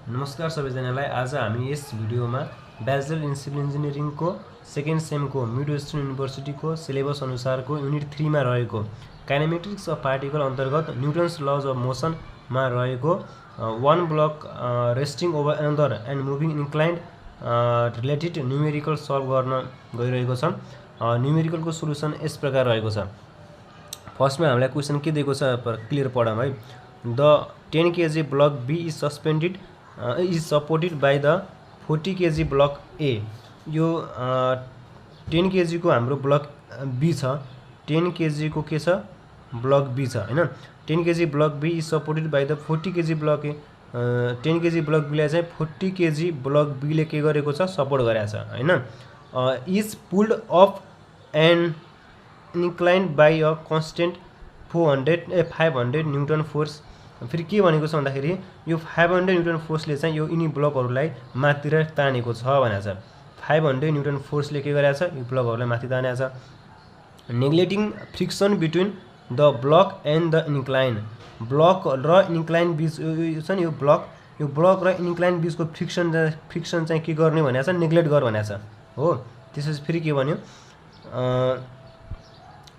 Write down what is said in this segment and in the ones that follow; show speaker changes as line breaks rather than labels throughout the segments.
नमस्कार सबैजनालाई। आज हामी यस भिडियोमा ब्याचलर इन सिभिल इन्जिनियरिङको सेकेन्ड सेमको मिड वेस्टर्न युनिभर्सिटीको सिलेबस अनुसारको युनिट 3 मा रहेको काइनेमेटिक्स अफ पार्टिकल अन्तर्गत न्युटन्स लज अफ मोसनमा रहेको one block resting over another and moving inclined related numerical solve गर्न गइरहेको छ। न्युमेरिकलको सोलुसन यस प्रकार रहेको छ। फर्स्टमा हामीलाई क्वेसन के दिएको छ क्लियर पढौँ है। The 10 kg block B is suspended is supported by the 40 kg block A. यो 10 kg को हाम्रो ब्लक बी छ। 10 kg को के छ ब्लक बी छ हैन। 10 kg block B is supported by the 40 kg block A. 10 kg block बीलाई चाहिँ 40 kg ब्लक बीले के गरेको छ सपोर्ट गरेको छ हैन। Is pulled of and inclined by a constant 500 newton force. फेरि के भनेको छ भन्दाखेरि यो 500 न्युटन फोर्सले चाहिँ यो यिनी ब्लकहरूलाई माथितिर तानेको छ भनेको छ। 500 न्युटन फोर्सले के गरेको छ यो ब्लकहरूलाई माथि तानेको छ। Neglecting friction between the block and the incline. Block र इन्क्लाइन बिच यो छ नि यो ब्लक र इन्क्लाइन बिचको फ्रिक्सन चाहिँ के गर्ने भनेको छ नेग्लेक्ट गर भनेको छ हो। त्यसपछि फेरि के भन्यो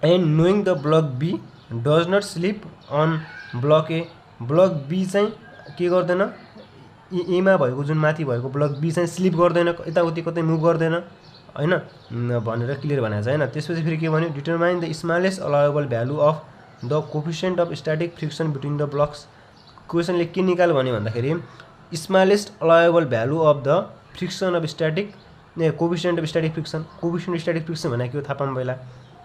and knowing the block B does not slip on block A. Block B चाहिँ के गर्दैन एमा भएको जुन माथि भएको ब्लक बी चाहिँ स्लिप गर्दैन यताउति कतै मुभ गर्दैन हैन भनेर क्लियर भनेको छ हैन। त्यसपछि फेरि के भन्यो determine the smallest allowable value of the coefficient of static friction between the blocks. क्वेसनले के निकाल भन्यो भन्दाखेरि smallest allowable value of the friction of static coefficient of static friction. Coefficient of static friction भनेको के हो थाहा पाऊँ पहिला।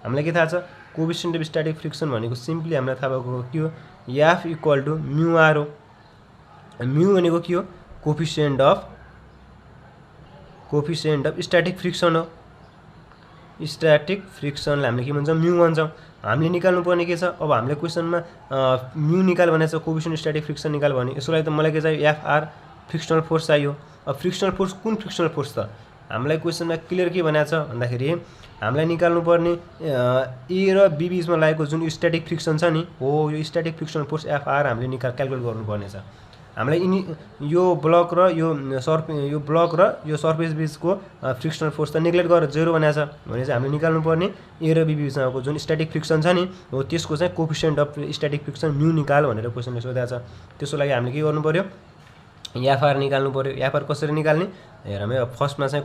हामीलाई के थाहा छ कोफिसिएन्ट अफ स्ट्याटिक फ्रिक्सन भनेको सिम्पली हामीलाई थाहा भएको के हो F equal to mu are हो। म्यु भनेको के हो कोफिसिएन्ट अफ स्ट्याटिक फ्रिक्सन हो। स्ट्याटिक फ्रिक्सनलाई हामीले के भन्छौँ म्यु भन्छौँ। हामीले निकाल्नु पर्ने के छ अब हामीले क्वेसनमा म्यु निकाल भनेको छ कोफिसिएन्ट स्ट्याटिक फ्रिक्सन निकाल भने यसको लागि त मलाई के चाहियो एफआर फ्रिक्सनल फोर्स चाहियो। अब फ्रिक्सनल फोर्स कुन फ्रिक्सनल फोर्स त हामीलाई क्वेसनमा क्लियर के भनेको छ भन्दाखेरि हामीलाई निकाल्नु पर्ने ए र बी बीचमा लागेको जुन स्ट्याटिक फ्रिक्सन छ नि हो यो स्ट्याटिक फ्रिक्सनल फोर्स एफआर हामीले क्याल्कुलेट गर्नुपर्ने छ। हामीलाई यो ब्लक र यो सर्फेस बीचको फ्रिक्सनल फोर्स त नेग्लेक्ट गरेर 0 भनेको छ भने चाहिँ हामीले निकाल्नु पर्ने ए र बी बीचमाको जुन स्ट्याटिक फ्रिक्सन छ नि हो त्यसको चाहिँ कोफिसिएन्ट अफ स्ट्याटिक फ्रिक्सन म्यु निकाल भनेर क्वेसनले सोधेको छ। त्यसको लागि हामीले के गर्नु पर्यो एफआर निकाल्नु पर्यो। एफआर कसरी निकाल्ने हेरौँ है। फर्स्टमा चाहिँ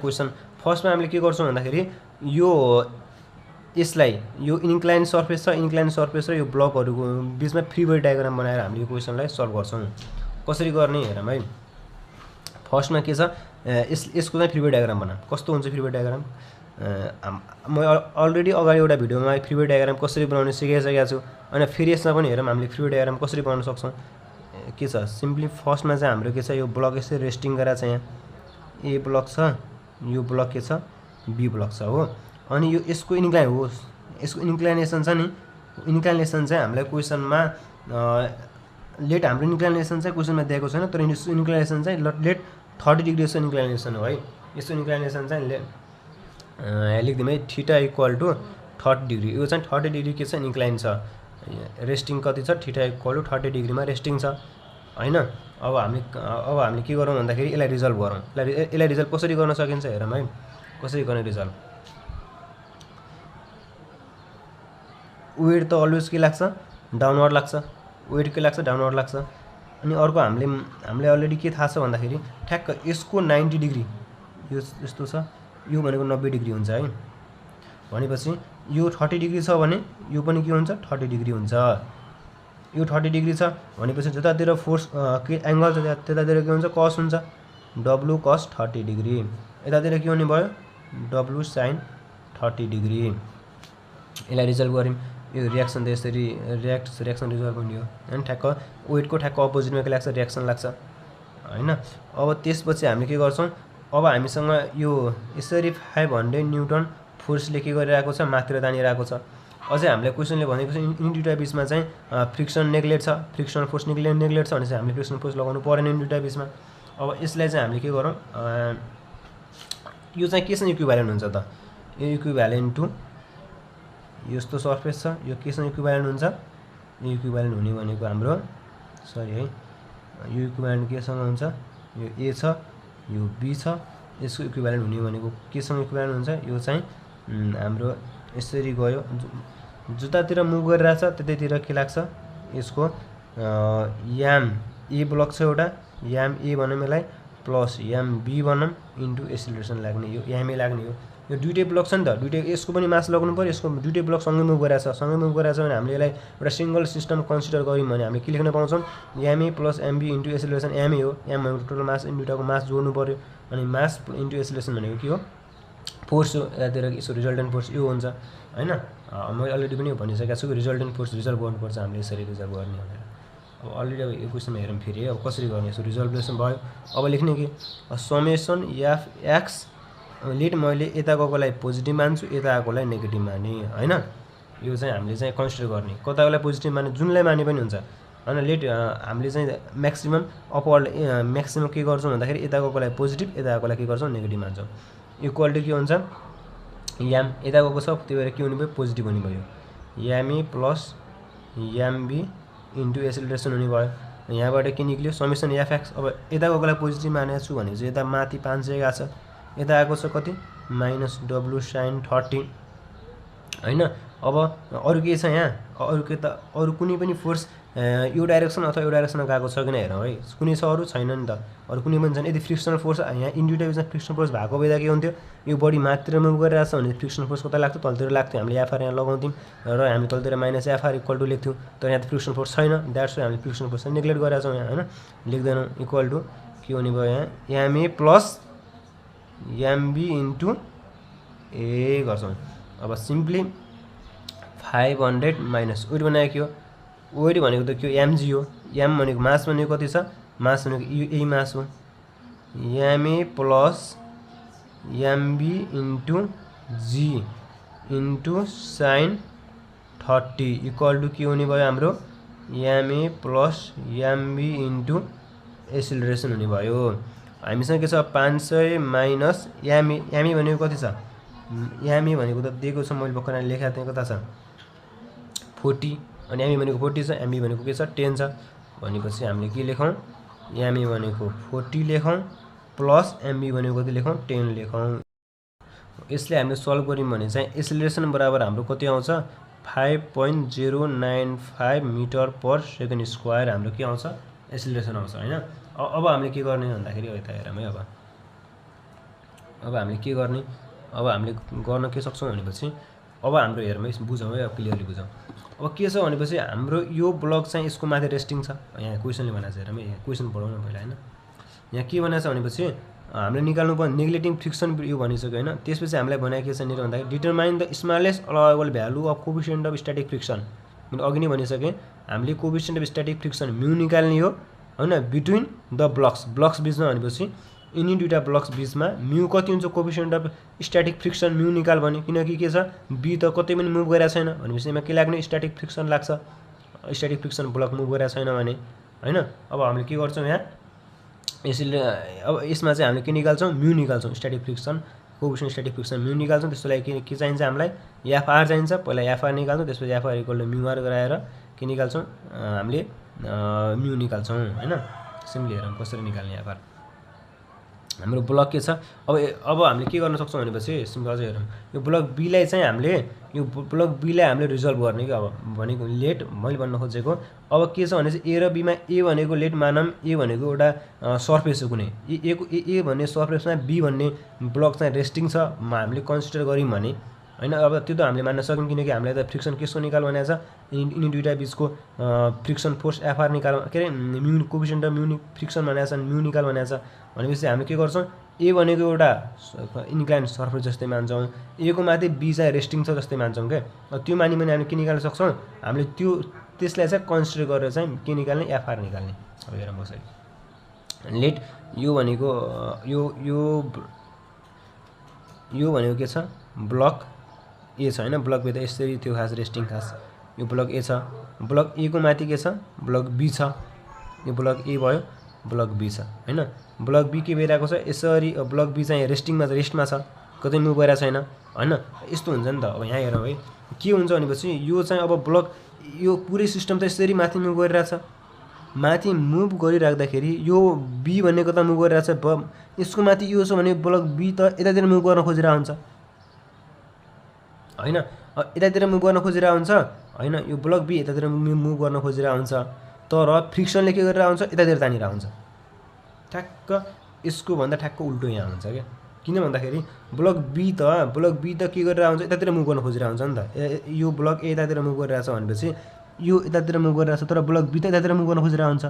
फर्स्टमा हामीले के गर्छौँ भन्दाखेरि यो यसलाई यो इन्क्लाइन सर्फेस छ इन्क्लाइन सर्फेस र यो ब्लकहरूको बिचमा फ्री बडी डायग्राम बनाएर हामीले यो क्वेसनलाई सल्भ गर्छौँ। कसरी गर्ने हेरौँ है। फर्स्टमा के छ यसको चाहिँ फ्री बडी डायग्राम बनाऊँ। कस्तो हुन्छ फ्री बडी डायग्राम म अलरेडी अगाडि एउटा भिडियोमा फ्री बडी डायग्राम कसरी बनाउने सिकाइसकेको छु अनि फेरि यसमा पनि हेरौँ हामीले फ्री बडी डायग्राम कसरी बनाउन सक्छौँ। के छ सिम्पली फर्स्टमा चाहिँ हाम्रो के छ यो ब्लक यसरी रेस्टिङ गरेको छ यहाँ ए ब्लक छ यो ब्लक के छ बी ब्लक छ हो। अनि यो यसको इन्क्लाइन हो यसको इन्क्लाइनेसन छ नि इन्क्लाइनेसन चाहिँ हामीलाई क्वेसनमा लेट हाम्रो इन्क्लाइनेसन चाहिँ क्वेसनमा दिएको छैन तर यसको इन्क्लाइनेसन चाहिँ लेट 30 डिग्री यसको इन्क्लाइनेसन हो है। यसको इन्क्लाइनेसन चाहिँ लेखिदिउँ है थीटा इक्वल टु 30 डिग्री। यो चाहिँ 30 डिग्री के छ इन्क्लाइन छ रेस्टिङ कति छ थीटा इक्वल टु 30 डिग्रीमा रेस्टिङ छ हैन। अब हामीले के गरौँ भन्दाखेरि यसलाई रिजल्भ गरौँ। यसलाई रिजल्भ कसरी गर्न सकिन्छ हेरौँ है। कसरी गर्ने रिजल्भ वेट त अलवेज के लाग्छ डाउनवर्ड लाग्छ वेट के लाग्छ डाउनवर्ड लाग्छ। अनि अर्को हामीले अलरेडी के थाहा छ भन्दाखेरि ठ्याक्क यसको 90 डिग्री यो यस्तो छ यो भनेको 90 डिग्री हुन्छ है। भनेपछि यो 30 डिग्री छ भने यो पनि के हुन्छ 30 डिग्री हुन्छ। यो 30 डिग्री छ भनेपछि जतातिर फोर्स के एङ्गल छ त्यतातिर के हुन्छ कस हुन्छ डब्लु कस 30 डिग्री। यतातिर के हुने भयो डब्लु साइन 30 डिग्री। यसलाई रिजल्भ गऱ्यौँ यो रियाक्सन त यसरी रियाक्सन रिजल्भ हुने हो हैन। ठ्याक्क वेटको ठ्याक्क अपोजिटमा के लाग्छ रियाक्सन लाग्छ हैन। अब त्यसपछि हामी के गर्छौँ अब हामीसँग यो यसरी 500 न्युटन फोर्सले के गरिरहेको छ माथितिर तानिरहेको छ। अझै हामीले क्वेसनले भनेको छ यिनी दुईटा बिचमा चाहिँ फ्रिक्सन नेग्लेक्ट छ फ्रिक्सनल फोर्स नेग्लेक्ट छ भने चाहिँ हामीले फ्रिक्सनल फोर्स लगाउनु परेन यिनी दुईटा बिचमा। अब यसलाई चाहिँ हामीले के गरौँ यो चाहिँ केसँग इक्विभ्यालेन्ट हुन्छ त यो इक्विभ्यालेन्ट टु यस्तो सर्फेस छ यो केसँग इक्विभ्यालेन्ट हुन्छ यो इक्विभ्यालेन्ट हुने भनेको हाम्रो सरी है यो इक्विभ्यालेन्ट केसँग हुन्छ यो ए छ, यो बी छ, यसको इक्विभ्यालेन्ट हुने भनेको केसँग इक्विभ्यालेन्ट हुन्छ, यो चाहिँ हाम्रो यसरी गयो, जतातिर मुभ गरिरहेछ त्यतैतिर के लाग्छ, यसको याम ए ब्लक छ एउटा, याम ए भनौँ यसलाई, प्लस याम बी भनौँ इन्टु एसिलेरेसन लाग्ने, यो याम ए लाग्ने हो। यो दुइटै ब्लक छ नि त, दुइटै यसको पनि मास लाग्नु पऱ्यो, यसको दुइटै ब्लक सँगै मुभ गरिरहेछ, सँगै मुभ गरिरहेछ भने हामीले यसलाई एउटा सिङ्गल सिस्टम कन्सिडर गऱ्यौँ भने हामीले के लेख्न पाउँछौँ, m a plus MB into acceleration m a हो, एम भनेको टोटल मास, दुइटाको मास जोड्नु पऱ्यो, अनि मास इन्टु एसिलेरेसन भनेको के हो, फोर्स हो, यतातिर यसो रिजल्टेन्ट फोर्स यो हुन्छ हैन। मैले अलरेडी पनि भनिसकेको छु रिजल्टेन्ट फोर्स रिजल्भ गर्नुपर्छ हामीले, यसरी रिजल्भ गर्ने भनेर। अब अलरेडी अब यो क्वेसनमा हेरौँ फेरि, अब कसरी गर्ने, यसो रिजल्भेसन भयो। अब लेख्ने के, समेसन एफ एक्स, लेट मैले यता गएकोलाई पोजिटिभ मान्छु, यता आएकोलाई नेगेटिभ माने हैन। यो चाहिँ हामीले चाहिँ कन्सिडर गर्ने, कताकोलाई पोजिटिभ माने जुनलाई माने पनि हुन्छ हैन। लेट हामीले चाहिँ म्याक्सिमम अपवर्ड म्याक्सिमम के गर्छौँ भन्दाखेरि यता गएकोलाई पोजिटिभ, यता आएकोलाई के गर्छौँ नेगेटिभ मान्छौँ। इक्वल टु के हुन्छ, याम यता गएको छ त्यही भएर के हुने भयो, पोजिटिभ हुने भयो, याम ए plus yam be into acceleration हुने भयो। यहाँबाट के निक्ल्यो, समेसन एफ एक्स। अब यता गएकोलाई पोजिटिभ मानेको छु भने चाहिँ यता माथि 500 गएको छ, यता आएको छ कति, माइनस डब्लु साइन 30 हैन। अब अरू के छ यहाँ, अरू के त, अरू कुनै पनि फोर्स यो डाइरेक्सन अथवा यो डाइरेक्सनमा गएको छ कि हेरौँ है, कुनै छ अरू, छैन नि त, अरू कुनै पनि छैन। यदि फ्रिक्सनल फोर्स यहाँ इन्डिभिजुअल बिचमा फ्रिक्सनल फोर्स भएको बेला के हुन्थ्यो, यो बडी माथितिर मुभ गरिरहेछ भने फ्रिक्सनल फोर्स कता लाग्थ्यो, तलतिर लाग्थ्यो, हामीले एफआर यहाँ लगाउँथ्यौँ र हामी तलतिर माइनस एफआर इक्वल टु लेख्थ्यौँ, तर यहाँ त फ्रिक्सनल फोर्स छैन, द्याट्स वाइ हामीले फ्रिक्सनल फोर्स नेग्लेक्ट गरेका छौँ यहाँ हैन, लेख्दैनौँ। इक्वल टु के हुने भयो यहाँ, एमए प्लस एमबी इन्टु ए गर्छौँ। अब सिम्पली 500 माइनस वेट बनाएको के हो, वेट भनेको त के हो, एमजी हो, एम भनेको मास भनेको कति छ, मास भनेको यही मास हो, M A plus MB into G into sine 30 equal to के हुने भयो हाम्रो, M A plus MB into acceleration हुने भयो। हामीसँग के छ 500 माइनस एमए, एमए भनेको कति छ, एमए भनेको त दिएको छ, मैले भर्खर लेखाएको थिएँ, कता छ 40, अनि एमए भनेको 40 छ, एमबी भनेको के छ 10 छ, भनेपछि हामीले के लेखौँ, एमए भनेको 40 लेखौँ प्लस एमबी भनेको कति लेखौँ 10 लेखौँ। यसले हामीले सल्भ गऱ्यौँ भने चाहिँ एसिलेरेसन बराबर हाम्रो कति आउँछ, 5.095 मिटर पर सेकेन्ड स्क्वायर हाम्रो के आउँछ, एसिलेरेसन आउँछ हैन। अब हामीले के गर्ने भन्दाखेरि यता हेरौँ है, अब हामीले के गर्ने, अब हामीले गर्न के सक्छौँ भनेपछि, अब हाम्रो हेरौँ है, बुझौँ है, अब क्लियरली बुझौँ। अब के छ भनेपछि हाम्रो यो ब्लक चाहिँ यसको माथि रेस्टिङ छ, यहाँ क्वेसनले भनेको छ हेरौँ है, यहाँ क्वेसन पढौँ न पहिला हैन। यहाँ के भनेको छ भनेपछि हामीले निकाल्नु पर्ने नेग्लेक्टिङ फ्रिक्सन यो भनिसक्यो हैन। त्यसपछि हामीलाई भनेको के छ नि भन्दाखेरि determine the smallest allowable value of coefficient of static friction. मैले अघि नै भनिसकेँ, हामीले coefficient of static friction mu निकाल्ने हो हैन, बिट्विन द ब्लक्स बिचमा, भनेपछि यिनी दुईटा ब्लक्स बिचमा म्यू कति हुन्छ, coefficient of static friction mu निकाल भने, किनकि के छ बी त कतै पनि मुभ गरिरहेको छैन भनेपछि यसमा के लाग्ने, स्ट्याटिक फ्रिक्सन लाग्छ, स्ट्याटिक फ्रिक्सन ब्लक मुभ गरिरहेको छैन भने हैन। अब हामीले के गर्छौँ यहाँ, यसले अब यसमा चाहिँ हामीले के निकाल्छौँ, म्यू निकाल्छौँ, static friction coefficient static friction mu निकाल्छौँ। त्यसको लागि के चाहिन्छ हामीलाई, एफआर चाहिन्छ, पहिला एफआर निकाल्छौँ, त्यसपछि F R equal to mu R गराएर के निकाल्छौँ, हामीले म्यू निकाल्छौँ हैन। सिम्पली हेरौँ कसरी निकाल्ने एफआर। हाम्रो ब्लक के छ, अब हामीले के गर्न सक्छौँ भनेपछि सिम्पल अझै हेरौँ, यो ब्लक बीलाई चाहिँ हामीले, यो ब्लक बीलाई हामीले रिजल्भ गर्ने कि, अब भनेको लेट मैले भन्न खोजेको अब के छ भने चाहिँ ए र बीमा, ए भनेको लेट मानौँ ए भनेको एउटा सर्फेस हो कुनै, ए भन्ने सर्फेसमा बी भन्ने ब्लक चाहिँ रेस्टिङ छ हामीले कन्सिडर गऱ्यौँ भने हैन। अब त्यो त हामीले मान्न सक्यौँ, किनकि हामीलाई त फ्रिक्सन केसको निकाल भनेको छ, यिनी दुईटा बिचको फ्रिक्सन फोर्स एफआर निकाल, के अरे mu coefficient of mu friction भनेको छ, म्यू निकाल भनेको छ। भनेपछि हामीले के गर्छौँ, ए भनेको एउटा इन्क्लाइन सर्फेस जस्तै मान्छौँ, ए को माथि बी चाहिँ रेस्टिङ छ जस्तै मान्छौँ क्या, त्यो मानि भने हामीले के निकाल्न सक्छौँ, हामीले त्यो त्यसलाई चाहिँ कन्सिडर गरेर चाहिँ के निकाल्ने, एफआर निकाल्ने। अब हेरौँ कसरी, लेट यो भनेको यो भनेको के छ, ब्लक ए छ हैन, ब्लक बी त यसरी थियो खास रेस्टिङ खास, यो ब्लक ए छ, ब्लक ए को माथि के छ, ब्लक बी छ, यो ब्लक ए भयो, ब्लक बी छ हैन। ब्लक बी के भइरहेको छ, यसरी ब्लक बी चाहिँ रेस्टिङमा छ, रेस्टमा छ, कतै मुभ गरिरहेको छैन हैन, यस्तो हुन्छ नि त। अब यहाँ हेरौँ है के हुन्छ भनेपछि, यो चाहिँ अब ब्लक यो पुरै सिस्टम त यसरी माथि मुभ गरिरहेछ माथि मुभ गरिराख्दाखेरि यो बी भनेको त मुभ गरिरहेको छ, यसको माथि यो छ भने ब्लक बी त यतातिर मुभ गर्न खोजिरहेको हुन्छ हैन, यतातिर मुभ गर्न खोजिरहेको हुन्छ हैन, यो ब्लक बी यतातिर मुभ गर्न खोजिरहेको हुन्छ, तर फ्रिक्सनले के गरिरहेको हुन्छ यतातिर तानिरहेको हुन्छ। ठ्याक्क यसको भन्दा ठ्याक्क उल्टो यहाँ हुन्छ क्या, किन भन्दाखेरि ब्लक बी त के गरिरहेको हुन्छ यतातिर मुभ गर्न खोजिरहेको हुन्छ नि त, यो ब्लक ए यतातिर मुभ गरिरहेछ भनेपछि यो यतातिर मुभ गरिरहेछ, तर ब्लक बी त यतातिर मुभ गर्न खोजिरहेको हुन्छ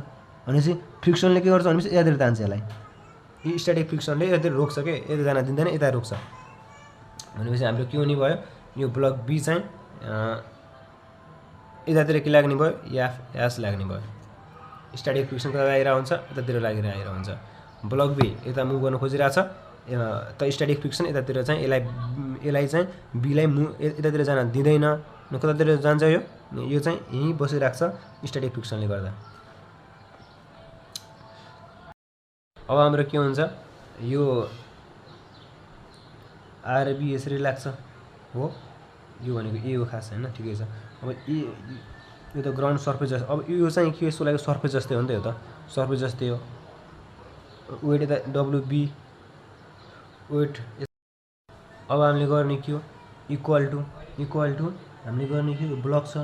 भनेपछि फ्रिक्सनले के गर्छ भनेपछि यतातिर तान्छ यसलाई, यो स्ट्याटिक फ्रिक्सनले यतातिर रोक्छ के, यता जान दिँदैन, यता रोक्छ भनेपछि हाम्रो के हुने भयो, यो ब्लक बी चाहिँ यतातिर के लाग्ने भयो, एस लाग्ने भयो। स्ट्याटिक फ्रिक्सन कता लागिरहेको हुन्छ यतातिर लागिरहेको हुन्छ, ब्लक बी यता मुभ गर्न खोजिरहेछ त स्ट्याटिक फ्रिक्सन यतातिर चाहिँ यसलाई चाहिँ बीलाई यतातिर जान दिँदैन, कतातिर जान्छ यो चाहिँ यहीँ बसिरहेको छ स्ट्याटिक फ्रिक्सनले गर्दा। अब हाम्रो के हुन्छ, यो आरबी यसरी लाग्छ हो, यो भनेको ए हो खास हैन, ठिकै छ। अब यो त ग्राउन्ड सर्फेस जस्तो, अब यो चाहिँ के यसको लागि सर्फेस जस्तै हो नि त, यो त सर्फेस जस्तै हो, वेट यता डब्लुबी वेट। अब हामीले गर्ने के हो, इक्वल टु हामीले गर्ने के हो, ब्लक छ,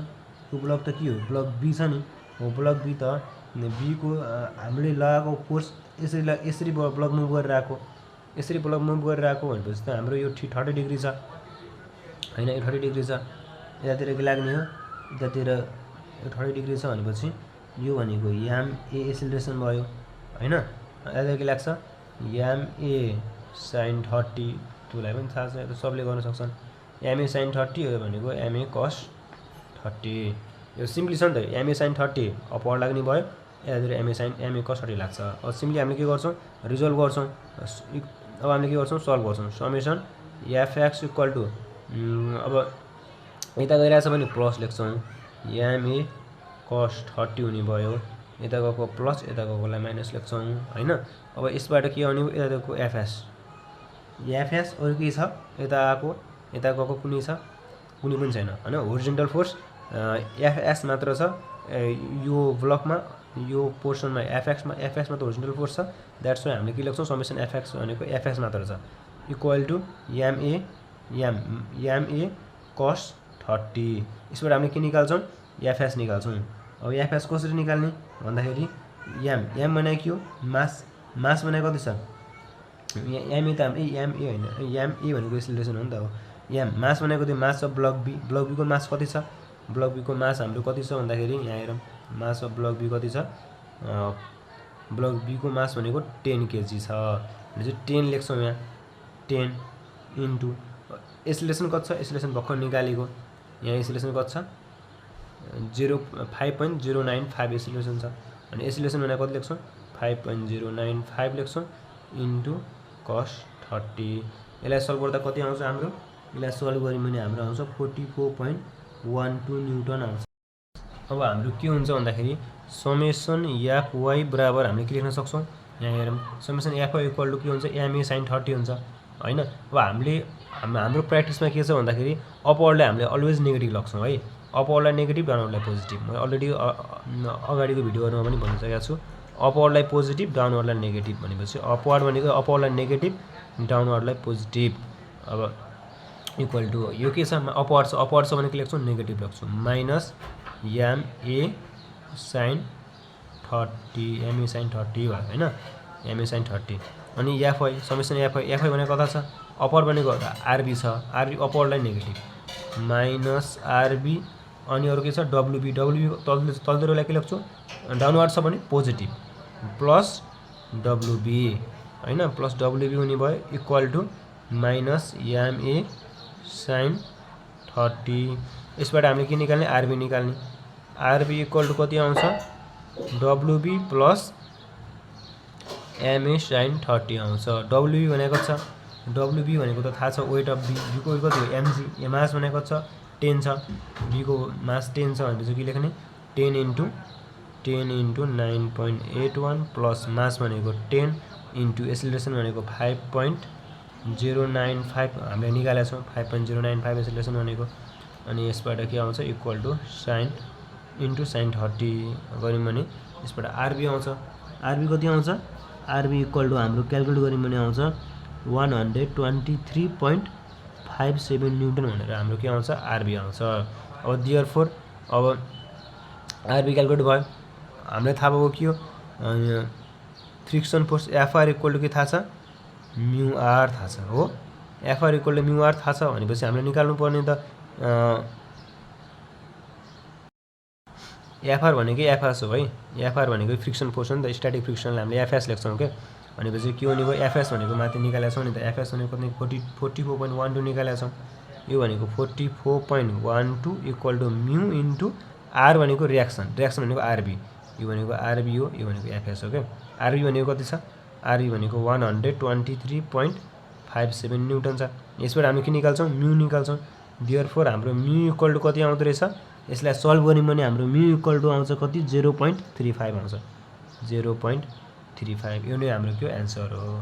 यो ब्लक त के हो ब्लक बी छ नि, हो ब्लक बी त बीको हामीले लगाएको फोर्स यसरी ब्लक मुभ गरिरहेको, यसरी ब्लक मुभ गरिरहेको भनेपछि त हाम्रो यो 30 डिग्री छ हैन, यो 30 डिग्री छ, यतातिर के लाग्ने हो, यतातिर यो 30 डिग्री छ भनेपछि यो भनेको याम ए एसिलेरेसन भयो हैन, यतातिर के लाग्छ याम ए साइन 30, तुलाई पनि थाहा छ, यो त सबले गर्न सक्छन्, याम ए साइन 30 हो भनेको याम ए कस 30, यो सिम्पली छ नि त, याम ए साइन 30 अपवर्ड लाग्ने भयो, यतातिर याम ए कस 30 लाग्छ। अब सिम्पली हामीले के गर्छौँ, रिजल्भ गर्छौँ, अब हामीले के गर्छौँ, सल्भ गर्छौँ, समेसन एफएक्स इक्वल टु, अब यता गइरहेछ भने प्लस लेख्छौँ, याम ए कस 30 हुने भयो, यता गएको प्लस यता गएकोलाई माइनस लेख्छौँ हैन। अब यसबाट के आउने भयो, यता गएको एफएस अरु के छ, यता आएको यता गएको कुनै छ, कुनै पनि छैन हैन, होरिजोन्टल फोर्स एफएस मात्र छ यो ब्लकमा, यो पोर्सनमा एफएक्समा त होरिजोन्टल फोर्स छ, द्याट्स वाइ हामीले के लेख्छौँ, समेसन एफएक्स भनेको एफएस मात्र छ इक्वल टु याम ए कस 30, यसबाट हामीले के निकाल्छौँ, एफएस निकाल्छौँ। अब एफएस कसरी निकाल्ने भन्दाखेरि याम भनेको के हो, मास भनेको कति छ, याम ए त हाम्रो याम ए हैन, याम ए भनेको एसिलेरेसन हो नि त, हो याम मास भनेको त्यो मास अफ ब्लक बी को मास कति छ, ब्लक बी को मास हाम्रो कति छ भन्दाखेरि यहाँ हेरौँ, मास अफ ब्लक बी कति छ, ब्लक बी को मास भनेको 10 केजी छ भनेपछि 10 लेख्छौँ यहाँ, 10 इन्टु एसिलेरेसन कति छ, एसिलेरेसन भर्खर निकालेको, यहाँ एसिलेरेसन कति छ 5.095 एसिलेरेसन छ, अनि एसिलेरेसन भनेको कति लेख्छौँ 5.095 लेख्छौँ इन्टु कस 30, यसलाई सल्भ गर्दा कति आउँछ हाम्रो, यसलाई सल्भ गऱ्यौँ भने हाम्रो आउँछ 44.12 न्युटन आउँछ। अब हाम्रो के हुन्छ भन्दाखेरि समेसन एफ वाई बराबर हामीले के लेख्न सक्छौँ, यहाँ हेरौँ, summation F Y equal to के हुन्छ, एमए साइन 30 हुन्छ हैन। अब हाम्रो प्र्याक्टिसमा के छ भन्दाखेरि अपवर्डलाई हामीले अलवेज नेगेटिभ लग्छौँ है, अपवर्डलाई नेगेटिभ डाउनवर्डलाई पोजिटिभ, मैले अलरेडी अगाडिको भिडियोहरूमा पनि भनिसकेको छु, अपवर्डलाई पोजिटिभ डाउनवर्डलाई नेगेटिभ भनेपछि अपवर्ड भनेको अपवर्डलाई नेगेटिभ डाउनवर्डलाई पोजिटिभ। अब इक्वल टु यो के छ, अपवर्ड छ भने के लेख्छौँ, नेगेटिभ लेख्छौँ, माइनस याम ए साइन 30 भयो हैन, एमए साइन 30, अनि एफआई समेसन एफआई भनेको कता छ, अपवर्ड भनेको आरबी छ, आरबी अपवर्डलाई नेगेटिभ माइनस आरबी, अनि अरु के छ डब्लुबी तलतिरलाई के लेख्छौँ, डाउनवर्ड छ भने पोजिटिभ प्लस डब्लुबी हैन, प्लस डब्लुबी हुने भयो equal to minus M A sine 30, यसबाट हामीले के निकाल्ने, आरबी निकाल्ने, आरबी इक्वल टु कति आउँछ, डब्लुबी प्लस एमए साइन 30 आउँछ। डब्लुबी भनेको छ, डब्लुबी भनेको त थाहा छ वेट अफ बी को कति हो, एमजी, मास भनेको छ 10 छ, बी को मास 10 छ भनेपछि के लेख्ने, 10 इन्टु 9.81 प्लस मास भनेको 10 इन्टु एसिलेरेसन भनेको 5.095 हामीले निकालेका छौँ, 5.095 एसिलेरेसन भनेको, अनि यसबाट के आउँछ equal to sine into sine 30 गऱ्यौँ भने यसबाट आरबी आउँछ आरबी कति आउँछ आरबी इक्वल टु हाम्रो क्यालकुलेट गऱ्यौँ भने आउँछ 123.57 न्युटन भनेर हाम्रो के आउँछ आरबी आउँछ अब देयरफोर अब आरबी क्यालकुलेट भयो हामीलाई थाहा भएको के हो friction force F R equal to के थाहा छ म्यु आर थाहा छ हो F R equal to mu R थाहा छ भनेपछि हामीले निकाल्नु पर्ने त एफआर भनेको एफएस हो है एफआर भनेको फ्रिक्सन फोर्स हो नि त स्ट्याटिक फ्रिक्सनले हामीले एफएस लेख्छौँ क्या भनेपछि के हुने भयो एफएस भनेको माथि निकालेका छौँ नि त एफएस भनेको कति 44.12 निकालेका छौँ यो भनेको 44.12 इक्वल टु म्यु इन्टु आर भनेको रियाक्सन भनेको आरबी यो भनेको आरबी हो यो भनेको एफएस हो क्या आरबी भनेको कति छ आरबी भनेको 123.57 न्युटन छ यसबाट हामी के निकाल्छौँ म्यु निकाल्छौँ देयरफोर हाम्रो म्यु इक्वल टु कति आउँदो रहेछ यसलाई सल्भ गऱ्यौँ भने हाम्रो म्यु इक्वल टु आउँछ कति 0.35 आउँछ 0.35 यो नै हाम्रो के एन्सर हो